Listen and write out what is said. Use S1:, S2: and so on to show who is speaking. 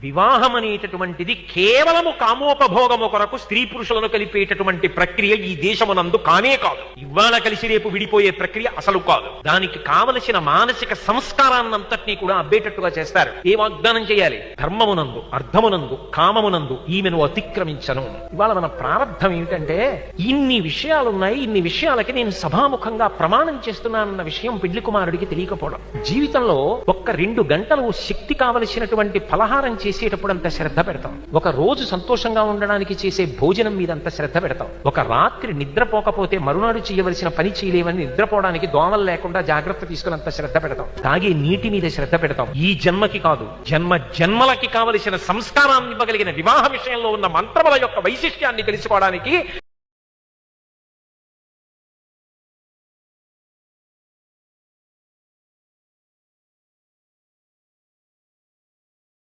S1: వివాహం అనేటటువంటిది కేవలము కామోపభోగము కొరకు స్త్రీ పురుషులను కలిపేటటువంటి ప్రక్రియ ఈ దేశమునందు కానే కాదు. ఇవాళ కలిసి రేపు విడిపోయే ప్రక్రియ అసలు కాదు. దానికి కావలసిన మానసిక సంస్కారాన్నంతటినీ కూడా అబ్బేటట్టుగా చేస్తారు. ఏ వాగ్దానం చేయాలి? ధర్మమునందు, అర్థమునందు, కామమునందు ఈమెను అతిక్రమించను. ఇవాళ మన ప్రారంభం ఏమిటంటే ఇన్ని విషయాలున్నాయి, ఇన్ని విషయాలకి నేను సభాముఖంగా ప్రమాణం చేస్తున్నానన్న విషయం పెళ్లి కుమారుడికి తెలియకపోవడం. జీవితంలో ఒక్క 2 గంటలు శక్తి కావలసినటువంటి ఫలహారం చేసేటప్పుడు అంత శ్రద్ధ పెడతాం. ఒక రోజు సంతోషంగా ఉండడానికి చేసే భోజనం మీద అంత శ్రద్ధ పెడతాం. ఒక రాత్రి నిద్రపోకపోతే మరునాడు చేయవలసిన పని చేయలేవని నిద్రపోవడానికి దోమలు లేకుండా జాగ్రత్త తీసుకున్నంత శ్రద్ధ పెడతాం. తాగే నీటి మీద శ్రద్ధ పెడతాం. ఈ జన్మకి కాదు, జన్మలకి కావలసిన సంస్కారాన్ని ఇవ్వగలిగిన వివాహ విషయంలో ఉన్న మంత్రముల యొక్క వైశిష్ట్యాన్ని తెలుసుకోవడానికి